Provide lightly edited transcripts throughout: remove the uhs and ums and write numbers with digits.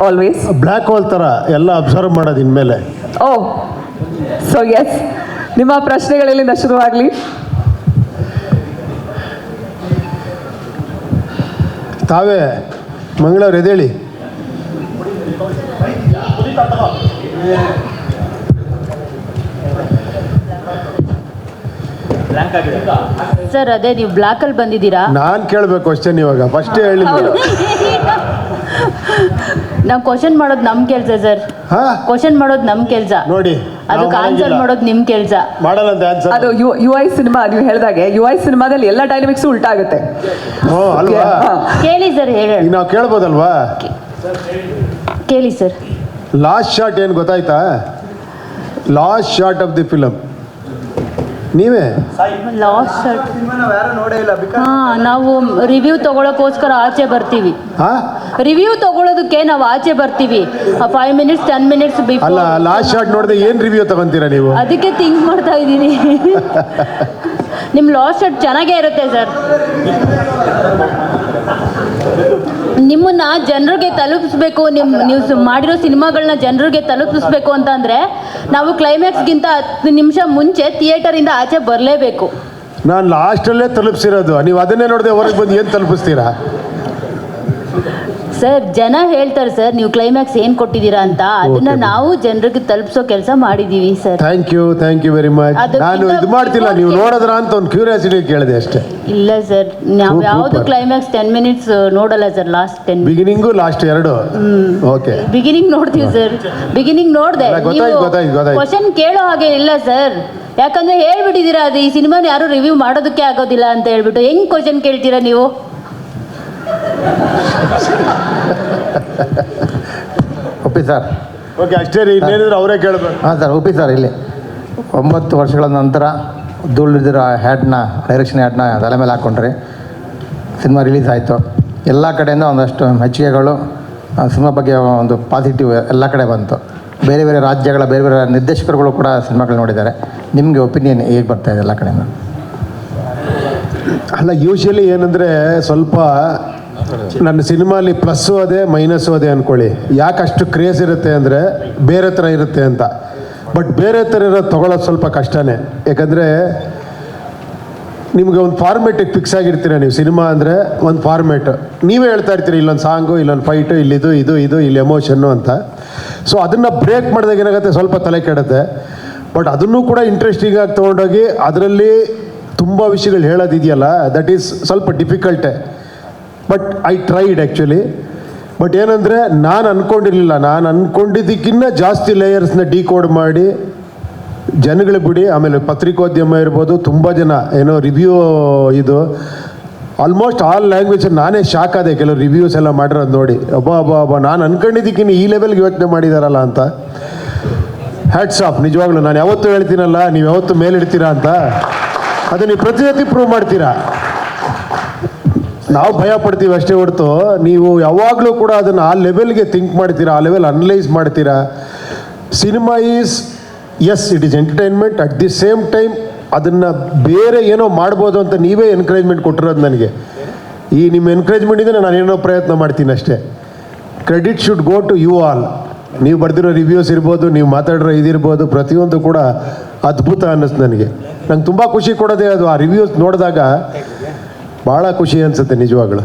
Always black hole ಥರ ಎಲ್ಲ observe ಮಾಡೋದು ಇನ್ಮೇಲೆ. ಓ ಸೊ ಎಸ್, ನಿಮ್ಮ ಪ್ರಶ್ನೆಗಳಿಂದ ಶುರುವಾಗಲಿ. ತಾವೇ ಮಂಗಳೂರು ಎದೇಳಿ. ಸರ್ ಅದೇ ನೀವು ಬ್ಲ್ಯಾಕಲ್ಲಿ ಬಂದಿದ್ದೀರಾ. ನಾನು ಕೇಳಬೇಕು ಕ್ವಶನ್ ಇವಾಗ, ಫಸ್ಟೇ ಹೇಳಿದ್ರು. ನಾವು ಕ್ವಶನ್ ಮಾಡೋದು ನಮ್ಮ ಕೆಲಸ ಸರ್. ಕ್ವಶನ್ ಮಾಡೋದು ನಮ್ಮ ಕೆಲಸ ನೋಡಿ, ಅದಕ್ಕೆ ಆನ್ಸರ್ ಮಾಡೋದು ನಿಮ್ಮ ಕೆಲಸ. ಮಾಡಲ್ಲ ಅಂತ ಆನ್ಸರ್. ಅದು ಯು ಐ ಸಿನಿಮಾ ನೀವು ಹೇಳಿದಾಗೆ ಯು ಐ ಸಿನಿಮಾದಲ್ಲಿ ಎಲ್ಲ ಡೈನಮಿಕ್ಸ್ ಉಲ್ಟಾ ಆಗುತ್ತೆ. ಅಲ್ವಾ? ಕೇಳಿ ಸರ್, ಹೇಳೋಣ. ಈಗ ನಾವು ಕೇಳ್ಬೋದಲ್ವಾ? ಕೇಳಿ ಸರ್. ಲಾಸ್ಟ್ ಶಾಟ್ ಏನು ಗೊತ್ತಾಯ್ತಾ? Last shot of the film ನೀವೇ. ಲಾಸ್ಟ್ ಶಾಟ್ ನಾವು ರಿವ್ಯೂ ತಗೊಳಕೋಸ್ಕರ ಆಚೆ ಬರ್ತೀವಿ. ರಿವ್ಯೂ ತಗೊಳ್ಳೋದಕ್ಕೆ ನಾವು ಆಚೆ ಬರ್ತೀವಿ 5 minutes 10 minutes ಬಿಫೋರ್. ಅಲ್ಲ, ಲಾಸ್ಟ್ ಶಾಟ್ ನೋಡಿದ್ರೆ ಏನು ರಿವ್ಯೂ ತಗೊಂತೀರಾ ನೀವು? ಅದಕ್ಕೆ ಥಿಂಕ್ ಮಾಡ್ತಾ ಇದ್ದೀನಿ. ನಿಮ್ಮ ಲಾಸ್ಟ್ ಶಾಟ್ ಚೆನ್ನಾಗೇ ಇರುತ್ತೆ ಸರ್. ನಿಮ್ಮನ್ನ ಜನರಿಗೆ ತಲುಪಿಸ್ಬೇಕು, ನೀವು ಮಾಡಿರೋ ಸಿನಿಮಾಗಳನ್ನ ಜನರಿಗೆ ತಲುಪಿಸ್ಬೇಕು ಅಂತಂದರೆ ನಾವು ಕ್ಲೈಮ್ಯಾಕ್ಸ್ಗಿಂತ 10 ನಿಮಿಷ ಮುಂಚೆ ಥಿಯೇಟರಿಂದ ಆಚೆ ಬರಲೇಬೇಕು. ನಾನು ಲಾಸ್ಟಲ್ಲೇ ತಲುಪಿಸಿರೋದು, ನೀವು ಅದನ್ನೇ ನೋಡಿದೆ ಹೊರಗೆ ಬಂದು ಏನು ತಲುಪಿಸ್ತೀರಾ? ಸರ್ ಜನ ಹೇಳ್ತಾರೆ ಸರ್ ನೀವು ಕ್ಲೈಮ್ಯಾಕ್ಸ್ ಏನು ಕೊಟ್ಟಿದ್ದೀರಾ ಅಂತ, ಅದನ್ನ ನಾವು ಜನರಿಗೆ ತಲುಪಿಸೋ ಕೆಲಸ ಮಾಡಿದ್ದೀವಿ sir. Thank you very much. ನಾನು ಇದು ಮಾಡ್ತಿಲ್ಲ, ನೀವು ನೋಡಿದ್ರ ಅಂತ ಒಂದು ಕ್ಯೂರಿಯಾಸಿಟಿ ಕೇಳಿದೆ ಅಷ್ಟೇ. ಇಲ್ಲ ಸರ್, ನಾವು ಯಾವುದು ಕ್ಲೈಮ್ಯಾಕ್ಸ್ 10 minutes ನೋಡಲ್ಲ ಸರ್. ಲಾಸ್ಟ್ 10 ಬಿಗಿನಿಂಗು ಲಾಸ್ಟ್ ಎರಡು. ಓಕೆ, ಬಿಗಿನಿಂಗ್ ನೋಡ್ತೀವಿ ಸರ್. ಬಿಗಿನಿಂಗ್ ನೋಡಿದೆ. ಕ್ವಶನ್ ಕೇಳೋ ಹಾಗೆ ಇಲ್ಲ ಸರ್, ಯಾಕಂದ್ರೆ ಹೇಳ್ಬಿಟ್ಟಿದ್ದೀರಾ ಅದು ಈ ಸಿನಿಮಾನ ಯಾರು ರಿವ್ಯೂ ಮಾಡೋದಕ್ಕೆ ಆಗೋದಿಲ್ಲ ಅಂತ ಹೇಳ್ಬಿಟ್ಟು. ಹೆಂಗ್ ಕ್ವಶನ್ ಕೇಳ್ತೀರಾ ನೀವು? ಒಪ್ಪಿ ಸರ್. ಓಕೆ, ಅಷ್ಟೇ ರೀ, ಇನ್ನೇನಿದ್ರೆ ಅವರೇ ಕೇಳಬೇಕು. ಹಾಂ ಸರ್, ಒಪ್ಪಿ ಸರ್. ಇಲ್ಲಿ 9 ವರ್ಷಗಳ ನಂತರ ಧೂಳಿದಿರೋ ಹ್ಯಾಟ್ನ, ಡೈರೆಕ್ಷನ್ ಹ್ಯಾಟ್ನ ತಲೆ ಮೇಲೆ ಹಾಕ್ಕೊಂಡ್ರಿ. ಸಿನಿಮಾ ರಿಲೀಸ್ ಆಯಿತು. ಎಲ್ಲ ಕಡೆಯಿಂದ ಒಂದಷ್ಟು ಮೆಚ್ಚುಗೆಗಳು, ಸಿನಿಮಾ ಬಗ್ಗೆ ಒಂದು ಪಾಸಿಟಿವ್ ಎಲ್ಲ ಕಡೆ ಬಂತು. ಬೇರೆ ಬೇರೆ ರಾಜ್ಯಗಳ ಬೇರೆ ಬೇರೆ ನಿರ್ದೇಶಕರುಗಳು ಕೂಡ ಸಿನಿಮಾಗಳು ನೋಡಿದ್ದಾರೆ. ನಿಮಗೆ ಒಪಿನಿಯನ್ ಹೇಗೆ ಬರ್ತಾಯಿದೆ ಎಲ್ಲ ಕಡೆಯಿಂದ? ಅಲ್ಲ, ಯೂಶಲಿ ಏನಂದರೆ ಸ್ವಲ್ಪ ನನ್ನ ಸಿನಿಮಾಲಿ ಪ್ಲಸ್ಸು ಅದೇ ಮೈನಸ್ಸು ಅದೇ ಅಂದ್ಕೊಳ್ಳಿ. ಯಾಕೆ ಅಷ್ಟು ಕ್ರೇಜ್ ಇರುತ್ತೆ ಅಂದರೆ ಬೇರೆ ಥರ ಇರುತ್ತೆ ಅಂತ. ಬಟ್ ಬೇರೆ ಥರ ಇರೋದು ತೊಗೊಳೋದು ಸ್ವಲ್ಪ ಕಷ್ಟನೇ. ಯಾಕಂದರೆ ನಿಮಗೆ ಒಂದು ಫಾರ್ಮೇಟಿಗೆ ಫಿಕ್ಸ್ ಆಗಿರ್ತೀರ ನೀವು. ಸಿನಿಮಾ ಅಂದರೆ ಒಂದು ಫಾರ್ಮೇಟು, ನೀವೇ ಹೇಳ್ತಾ ಇರ್ತೀರಿ ಇಲ್ಲೊಂದು ಸಾಂಗು, ಇಲ್ಲೊಂದು ಫೈಟು, ಇಲ್ಲಿದು ಇಲ್ಲಿ ಎಮೋಷನ್ನು ಅಂತ. ಸೊ ಅದನ್ನು ಬ್ರೇಕ್ ಮಾಡಿದಾಗ ಏನಾಗುತ್ತೆ, ಸ್ವಲ್ಪ ತಲೆ ಕೆಡುತ್ತೆ. ಬಟ್ ಅದನ್ನು ಕೂಡ ಇಂಟ್ರೆಸ್ಟಿಂಗ್ ಆಗಿ ತೊಗೊಂಡೋಗಿ ಅದರಲ್ಲಿ ತುಂಬ ವಿಷಯಗಳು ಹೇಳೋದಿದೆಯಲ್ಲ, ದಟ್ ಈಸ್ ಸ್ವಲ್ಪ ಡಿಫಿಕಲ್ಟೇ. But I tried actually. But ಏನಂದರೆ ನಾನು ಅಂದ್ಕೊಂಡಿರಲಿಲ್ಲ, ನಾನು ಅಂದ್ಕೊಂಡಿದ್ದಕ್ಕಿಂತ ಜಾಸ್ತಿ ಲೇಯರ್ಸ್ನ ಡಿಕೋಡ್ ಮಾಡಿ ಜನಗಳು ಬಿಡಿ. ಆಮೇಲೆ ಪತ್ರಿಕೋದ್ಯಮ ಇರ್ಬೋದು, ತುಂಬ ಜನ ಏನೋ ರಿವ್ಯೂ, ಇದು ಆಲ್ಮೋಸ್ಟ್ ಆಲ್ ಲ್ಯಾಂಗ್ವೇಜ್. ನಾನೇ ಶಾಕ್ ಆದೆ ಕೆಲವು ರಿವ್ಯೂಸ್ ಎಲ್ಲ ಮಾಡಿರೋದು ನೋಡಿ. ಅಬ್ಬಾ ನಾನು ಅಂದ್ಕೊಂಡಿದ್ದಕ್ಕಿಂತ ಈ ಲೆವೆಲ್ಗೆ ಯೋಚನೆ ಮಾಡಿದಾರಲ್ಲ ಅಂತ. Hats off. ನಿಜವಾಗ್ಲೂ ನಾನು ಯಾವತ್ತೂ ಹೇಳ್ತೀನಲ್ಲ, ನೀವು ಯಾವತ್ತೂ ಮೇಲಿಡ್ತೀರಾ ಅಂತ, ಅದು ನೀವು ಪ್ರತಿ ಪ್ರೂವ್ ಮಾಡ್ತೀರಾ. ನಾವು ಭಯ ಪಡ್ತೀವಿ ಅಷ್ಟೇ ಹೊರತು ನೀವು ಯಾವಾಗಲೂ ಕೂಡ ಅದನ್ನು ಆ ಲೆವೆಲ್ಗೆ ಥಿಂಕ್ ಮಾಡ್ತೀರಾ, ಆ ಲೆವೆಲ್ ಅನಲೈಸ್ ಮಾಡ್ತೀರಾ. Cinema is yes, it is entertainment. At the same time ಅದನ್ನು ಬೇರೆ ಏನೋ ಮಾಡ್ಬೋದು ಅಂತ ನೀವೇ ಎನ್ಕರೇಜ್ಮೆಂಟ್ ಕೊಟ್ಟಿರೋದು ನನಗೆ. ಈ ನಿಮ್ಮ ಎನ್ಕರೇಜ್ಮೆಂಟಿಂದ ನಾನು ಏನೋ ಪ್ರಯತ್ನ ಮಾಡ್ತೀನಿ ಅಷ್ಟೇ. Credit should go to you all. ನೀವು ಬರೆದಿರೋ ರಿವ್ಯೂಸ್ ಇರ್ಬೋದು, ನೀವು ಮಾತಾಡಿರೋ ಇದಿರ್ಬೋದು, ಪ್ರತಿಯೊಂದು ಕೂಡ ಅದ್ಭುತ ಅನ್ನಿಸ್ತು ನನಗೆ. ನಂಗೆ ತುಂಬ ಖುಷಿ ಕೊಡೋದೇ ಅದು. ಆ ರಿವ್ಯೂಸ್ ನೋಡಿದಾಗ ಭಾಳ ಖುಷಿ ಅನಿಸುತ್ತೆ ನಿಜವಾಗ್ಲು.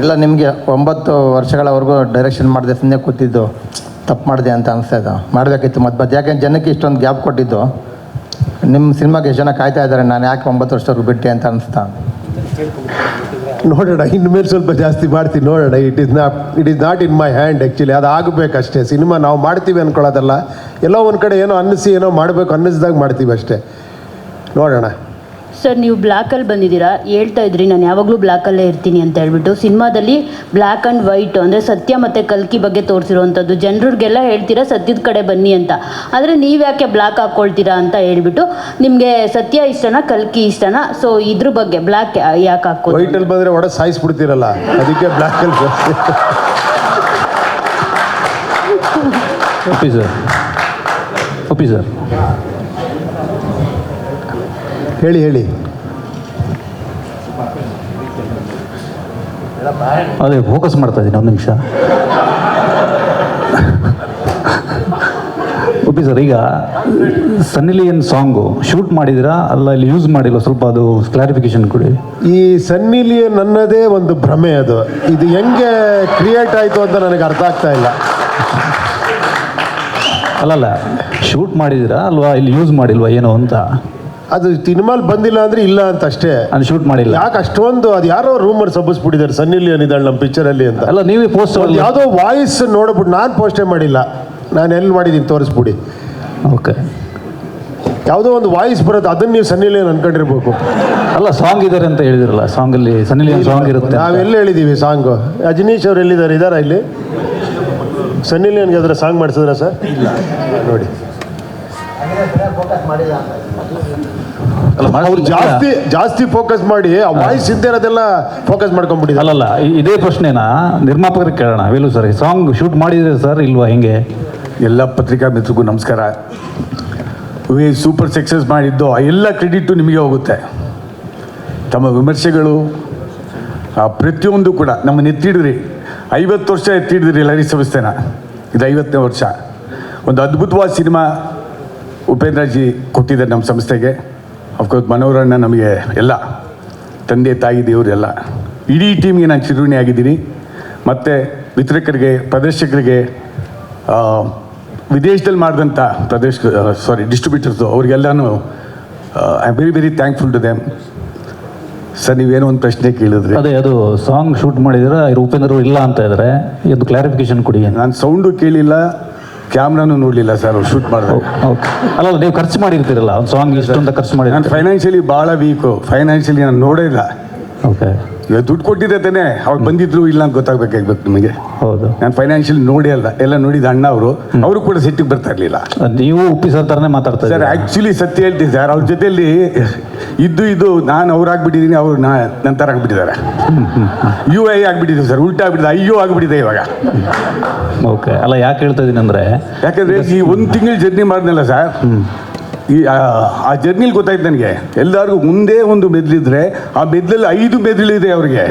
ಇಲ್ಲ, ನಿಮಗೆ 9 ವರ್ಷಗಳವರೆಗೂ ಡೈರೆಕ್ಷನ್ ಮಾಡಿದೆ, ಸುಮ್ಮನೆ ಕೂತಿದ್ದು ತಪ್ಪು ಮಾಡಿದೆ ಅಂತ ಅನಿಸ್ತಾ ಇದ್ದು. ಮಾಡಬೇಕಿತ್ತು ಮತ್ತೆ. ಯಾಕೆ ಜನಕ್ಕೆ ಇಷ್ಟೊಂದು ಗ್ಯಾಪ್ ಕೊಟ್ಟಿದ್ದು? ನಿಮ್ಮ ಸಿನಿಮಾಗೆ ಎಷ್ಟು ಜನ ಕಾಯ್ತಾ ಇದ್ದಾರೆ, ನಾನು ಯಾಕೆ 9 ವರ್ಷದವರೆಗೂ ಬಿಟ್ಟೆ ಅಂತ ಅನಿಸ್ತಾ? ನೋಡೋಣ, ಇನ್ಮೇಲೆ ಸ್ವಲ್ಪ ಜಾಸ್ತಿ ಮಾಡ್ತೀನಿ, ನೋಡೋಣ. It is not in my hand actually. ಅದು ಆಗಬೇಕಷ್ಟೇ. ಸಿನಿಮಾ ನಾವು ಮಾಡ್ತೀವಿ ಅಂದ್ಕೊಳ್ಳೋದಲ್ಲ, ಎಲ್ಲೋ ಒಂದು ಕಡೆ ಏನೋ ಅನ್ನಿಸಿ ಏನೋ ಮಾಡಬೇಕು ಅನ್ನಿಸ್ದಾಗ ಮಾಡ್ತೀವಿ ಅಷ್ಟೇ. ನೋಡೋಣ. ಸರ್ ನೀವು ಬ್ಲ್ಯಾಕಲ್ಲಿ ಬಂದಿದ್ದೀರಾ, ಹೇಳ್ತಾ ಇದ್ರಿ ನಾನು ಯಾವಾಗಲೂ ಬ್ಲ್ಯಾಕಲ್ಲೇ ಇರ್ತೀನಿ ಅಂತ ಹೇಳ್ಬಿಟ್ಟು. ಸಿನಿಮಾದಲ್ಲಿ ಬ್ಲ್ಯಾಕ್ ಆ್ಯಂಡ್ ವೈಟ್ ಅಂದರೆ ಸತ್ಯ ಮತ್ತು ಕಲ್ಕಿ ಬಗ್ಗೆ ತೋರಿಸಿರುವಂಥದ್ದು. ಜನರಿಗೆಲ್ಲ ಹೇಳ್ತೀರಾ ಸತ್ಯದ ಕಡೆ ಬನ್ನಿ ಅಂತ, ಆದರೆ ನೀವು ಯಾಕೆ ಬ್ಲ್ಯಾಕ್ ಹಾಕ್ಕೊಳ್ತೀರಾ ಅಂತ ಹೇಳ್ಬಿಟ್ಟು. ನಿಮಗೆ ಸತ್ಯ ಇಷ್ಟನಾ ಕಲ್ಕಿ ಇಷ್ಟನಾ? ಸೊ ಇದ್ರ ಬಗ್ಗೆ ಬ್ಲ್ಯಾಕ್ ಯಾಕೆ ಹಾಕ್ಬೋದು? ವೈಟಲ್ಲಿ ಬಂದರೆ ಒಡೆ ಸಾಯಿಸ್ಬಿಡ್ತೀರಲ್ಲ, ಅದಕ್ಕೆ ಬ್ಲ್ಯಾಕಲ್ಲಿ. ಒಪ್ಪಿ ಸರ್. ಹೇಳಿ. ಅದೇ ಫೋಕಸ್ ಮಾಡ್ತಾ ಇದ್ದೀನಿ ಒಂದು ನಿಮಿಷ. ಗೋಪಿ ಸರ್, ಈಗ ಸನ್ನಿ ಲಿಯೋನ್ ಸಾಂಗು ಶೂಟ್ ಮಾಡಿದಿರಾ ಅಲ್ಲ ಇಲ್ಲಿ ಯೂಸ್ ಮಾಡಿಲ್ಲ, ಸ್ವಲ್ಪ ಅದು ಕ್ಲಾರಿಫಿಕೇಶನ್ ಕೊಡಿ. ಈ ಸನ್ನಿ ಲಿಯೋನ್ ನನ್ನದೇ ಒಂದು ಭ್ರಮೆ ಅದು. ಇದು ಹೆಂಗೆ ಕ್ರಿಯೇಟ್ ಆಯಿತು ಅಂತ ನನಗೆ ಅರ್ಥ ಆಗ್ತಾ ಇಲ್ಲ. ಅಲ್ಲಲ್ಲ, ಶೂಟ್ ಮಾಡಿದಿರಾ ಅಲ್ವಾ ಇಲ್ಲಿ ಯೂಸ್ ಮಾಡಿಲ್ವಾ ಏನೋ ಅಂತ. ಅದು ಸಿನಿಮಾಲ್ ಬಂದಿಲ್ಲ ಅಂದ್ರೆ ಇಲ್ಲ ಅಂತ ಅಷ್ಟೇ. ನಾನು ಶೂಟ್ ಮಾಡಿಲ್ಲ. ಯಾಕೆ ಅಷ್ಟೊಂದು ಅದು ಯಾರೋ ರೂಮರ್ ಸಬ್ಬಿಸ್ಬಿಟ್ಟಿದ್ದಾರೆ ಸನ್ನಿ ಲಿಯೋನ್ ಇದ್ದಾಳೆ ನಮ್ಮ ಪಿಕ್ಚರಲ್ಲಿ ಅಂತ. ಅಲ್ಲ, ನೀವೇ ಪೋಸ್ಟ್ ಯಾವುದೋ ವಾಯ್ಸ್ ನೋಡ್ಬಿಟ್ಟು ನಾನು ಪೋಸ್ಟೇ ಮಾಡಿಲ್ಲ, ನಾನು ಎಲ್ಲಿ ಮಾಡಿದ್ದೀನಿ ತೋರಿಸ್ಬಿಡಿ. ಓಕೆ, ಯಾವುದೋ ಒಂದು ವಾಯ್ಸ್ ಬರುತ್ತೆ, ಅದನ್ನ ನೀವು ಸನ್ನಿ ಲಿಯೋನ್ ಅನ್ಕೊಂಡಿರ್ಬೇಕು. ಅಲ್ಲ ಸಾಂಗ್ ಇದ್ದಾರೆ ಅಂತ ಹೇಳಿದ್ರಲ್ಲ, ಸಾಂಗಲ್ಲಿ ಸನ್ನಿ ಲಿಯೋನ್ ಸಾಂಗ್ ಇರುತ್ತೆ. ನಾವೆಲ್ಲ ಹೇಳಿದ್ದೀವಿ ಸಾಂಗು. ಅಜನೀಶ್ ಅವ್ರು ಎಲ್ಲಿದ್ದಾರೆ? ಇದ್ದಾರಾ ಇಲ್ಲಿ? ಸನ್ನಿ ಲಿಯೋನ್ಗೆ ಅದರ ಸಾಂಗ್ ಮಾಡಿಸಿದ್ರ ಸರ್? ಇಲ್ಲ ನೋಡಿ, ಅವ್ರು ಜಾಸ್ತಿ ಫೋಕಸ್ ಮಾಡಿ ಆ ವಾಯ್ಸ್ ಇದ್ದೇನದೆಲ್ಲ ಫೋಕಸ್ ಮಾಡ್ಕೊಂಡ್ಬಿಟ್ಟಿದ್ದಾರೆ. ಅಲ್ಲಲ್ಲ, ಇದೇ ಪ್ರಶ್ನೆನ ನಿರ್ಮಾಪಕರಿಗೆ ಕೇಳೋಣ. ವೇಲು ಸರ್, ಸಾಂಗ್ ಶೂಟ್ ಮಾಡಿದ್ರೆ ಸರ್ ಇಲ್ವಾ ಹೆಂಗೆ? ಎಲ್ಲ ಪತ್ರಿಕಾ ಮಿತ್ರರಿಗೂ ನಮಸ್ಕಾರ. ಸೂಪರ್ ಸಕ್ಸಸ್ ಮಾಡಿದ್ದು ಎಲ್ಲ ಕ್ರೆಡಿಟು ನಿಮಗೆ ಹೋಗುತ್ತೆ. ತಮ್ಮ ವಿಮರ್ಶೆಗಳು ಪ್ರತಿಯೊಂದು ಕೂಡ ನಮ್ಮನ್ನು ಎತ್ತಿಡಿದ್ರಿ. 50 ವರ್ಷ ಎತ್ತಿಡಿದ್ರಿ ಲಹರಿ ಸಂಸ್ಥೆನ. ಇದು 50ನೇ ವರ್ಷ. ಒಂದು ಅದ್ಭುತವಾದ ಸಿನಿಮಾ ಉಪೇಂದ್ರಜಿ ಕೊಟ್ಟಿದ್ದಾರೆ ನಮ್ಮ ಸಂಸ್ಥೆಗೆ. ಅಫ್ಕೋರ್ಸ್ ಮನೋರಣ್ಣ ನಮಗೆ ಎಲ್ಲ ತಂದೆ ತಾಯಿ ದೇವರು ಎಲ್ಲ, ಇಡೀ ಟೀಮ್ಗೆ ನಾನು ಚಿರುಣಿ ಆಗಿದ್ದೀನಿ. ಮತ್ತು ವಿತರಕರಿಗೆ, ಪ್ರದರ್ಶಕರಿಗೆ, ವಿದೇಶದಲ್ಲಿ ಮಾಡಿದಂಥ ಡಿಸ್ಟ್ರಿಬ್ಯೂಟರ್ಸು ಅವ್ರಿಗೆಲ್ಲನೂ I am very very thankful to them. Sir, ನೀವೇನೋ ಒಂದು ಪ್ರಶ್ನೆ ಕೇಳಿದ್ರಿ. ಅದೇ, ಅದು ಸಾಂಗ್ ಶೂಟ್ ಮಾಡಿದ್ರೆ ಉಪೇಂದ್ರ ಇಲ್ಲ ಅಂತ ಇದ್ದಾರೆ, ಇದು ಕ್ಲಾರಿಫಿಕೇಶನ್ ಕೊಡಿ. ನಾನು ಸೌಂಡು ಕೇಳಿಲ್ಲ, ಕ್ಯಾಮ್ರಾನು ನೋಡಲಿಲ್ಲ ಸರ್ ಅವ್ರು ಶೂಟ್ ಮಾಡಿದ್ರು. ಓಕೆ, ಅಲ್ಲ ನೀವು ಖರ್ಚು ಮಾಡಿರ್ತೀರಲ್ಲ ಒಂದು ಸಾಂಗ್ ಇಷ್ಟೊಂದು ಖರ್ಚು ಮಾಡಿ. ನಾನು ಫೈನಾನ್ಷಿಯಲಿ ಭಾಳ ವೀಕು. ಫೈನಾನ್ಷಿಯಲಿ ನಾನು ನೋಡೇ ಇಲ್ಲ. ಓಕೆ, ಈಗ ದುಡ್ಡು ಕೊಟ್ಟಿದ್ದೆ ತಾನೇ, ಅವ್ರು ಬಂದಿದ್ರು ಇಲ್ಲ ಅಂತ ಗೊತ್ತಾಗಬೇಕಾಗ್ಬೇಕು ನಿಮಗೆ. ಹೌದು, ನಾನು ಫೈನಾನ್ಷಿಯಲಿ ನೋಡೇ ಅಲ್ಲ. ಎಲ್ಲ ನೋಡಿದ ಅಣ್ಣ ಅವರು ಕೂಡ ಸೆಟ್ಟಿಗೆ ಬರ್ತಾ ಇರಲಿಲ್ಲ. ನೀವು ಉಪ್ಪಿ ಸರ್ ಥರನೇ ಮಾತಾಡ್ತಾ ಸರ್ ಇದ್ದೀರಾ. ಆ್ಯಕ್ಚುಲಿ ಸತ್ಯ ಹೇಳ್ತೀನಿ ಸರ್, ಅವ್ರ ಜೊತೆಯಲ್ಲಿ ಇದು ನಾನು ಅವ್ರಾಗ್ಬಿಟ್ಟಿದ್ದೀನಿ, ಅವ್ರು ನನ್ನ ಥರ ಆಗ್ಬಿಟ್ಟಿದ್ದಾರೆ. ಯು ಐ ಆಗ್ಬಿಟ್ಟಿದ್ದೀವಿ ಸರ್, ಉಲ್ಟಾ ಆಗ್ಬಿಟ್ಟಿದೆ, ಅಯ್ಯೋ ಆಗ್ಬಿಟ್ಟಿದೆ ಇವಾಗ. ಓಕೆ, ಅಲ್ಲ ಯಾಕೆ ಹೇಳ್ತಾ ಇದ್ದೀನಿ ಅಂದರೆ, ಯಾಕಂದರೆ ಈ 1 ತಿಂಗಳು ಜರ್ನಿ ಮಾಡಿದ್ನಲ್ಲ ಸರ್, ಆ ಜರ್ನಿಲಿ ಗೊತ್ತಾಯ್ತು ನನಗೆ. ಎಲ್ಲರಿಗೂ ಮುಂದೆ ಒಂದು ಮೆದ್ಲಿದ್ರೆ ಆ ಮೆದ್ಲಲ್ಲಿ 5 ಮೆದುಳಿದೆ ಅವ್ರಿಗೆ.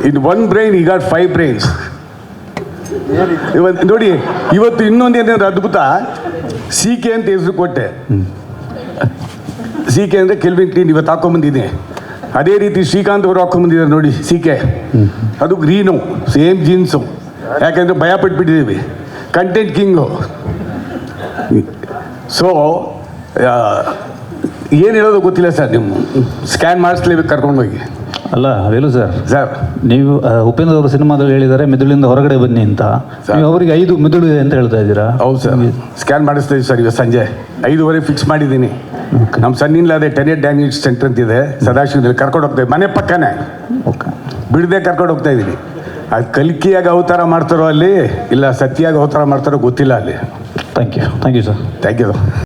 ಇನ್ 1 ಬ್ರೈನ್ ಈ ಗಾಟ್ 5 ಬ್ರೈನ್ಸ್. ಇವತ್ತು ನೋಡಿ, ಇವತ್ತು ಇನ್ನೊಂದು ಏನಂದ್ರೆ ಅದ್ಭುತ, CK ಅಂತ ಹೆಸರು ಕೊಟ್ಟೆ. CK ಅಂದರೆ ಕೆಲ್ವಿನ್ ಕ್ಲೀನ್ ಇವತ್ತು ಹಾಕೊಂಬಂದಿದ್ದೀನಿ. ಅದೇ ರೀತಿ ಶ್ರೀಕಾಂತ್ ಅವರು ಹಾಕೊಂಬಂದಿದ್ದಾರೆ ನೋಡಿ CK, ಅದು ಗ್ರೀನು ಸೇಮ್ ಜೀನ್ಸು. ಯಾಕೆಂದರೆ ಭಯ ಪಟ್ಬಿಟ್ಟಿದ್ದೀವಿ, ಕಂಟೆಂಟ್ ಕಿಂಗು. ಸೊ ಏನು ಹೇಳೋದು ಗೊತ್ತಿಲ್ಲ ಸರ್. ನೀವು ಸ್ಕ್ಯಾನ್ ಮಾಡಿಸ್ಲೇಬೇಕು ಕರ್ಕೊಂಡೋಗಿ. ಅಲ್ಲ ವೇಲು ಸರ್, ಸರ್ ನೀವು ಉಪೇಂದ್ರ ಅವರು ಸಿನಿಮಾದಲ್ಲಿ ಹೇಳಿದ್ದಾರೆ ಮೆದುಳಿಂದ ಹೊರಗಡೆ ಬನ್ನಿ ಅಂತ, ನೀವು ಅವರಿಗೆ 5 ಮೆದುಳು ಇದೆ ಅಂತ ಹೇಳ್ತಾ ಇದ್ದೀರಾ? ಹೌದು ಸರ್, ಸ್ಕ್ಯಾನ್ ಮಾಡಿಸ್ತಾ ಇದ್ದೀವಿ ಸರ್. ಇವತ್ತು ಸಂಜೆ 5:30 ಫಿಕ್ಸ್ ಮಾಡಿದ್ದೀನಿ. ನಮ್ಮ ಸಣ್ಣಿಲ್ಲ ಅದೇ ಟೆನಿಯರ್ ಡ್ಯಾಮೇಜ್ ಸೆಂಟರ್ ಅಂತಿದೆ ಸದಾಶಿವದಲ್ಲಿ, ಕರ್ಕೊಂಡು ಹೋಗ್ತಾ ಮನೆ ಪಕ್ಕನೇ. ಓಕೆ, ಬಿಡದೆ ಕರ್ಕೊಂಡು ಹೋಗ್ತಾ ಇದ್ದೀನಿ. ಅದು ಕಲ್ಕಿಯಾಗಿ ಅವತಾರ ಮಾಡ್ತಾರೋ ಅಲ್ಲಿ, ಇಲ್ಲ ಸತ್ಯಾಗಿ ಅವತಾರ ಮಾಡ್ತಾರೋ ಗೊತ್ತಿಲ್ಲ ಅಲ್ಲಿ. Thank you sir. Thank you.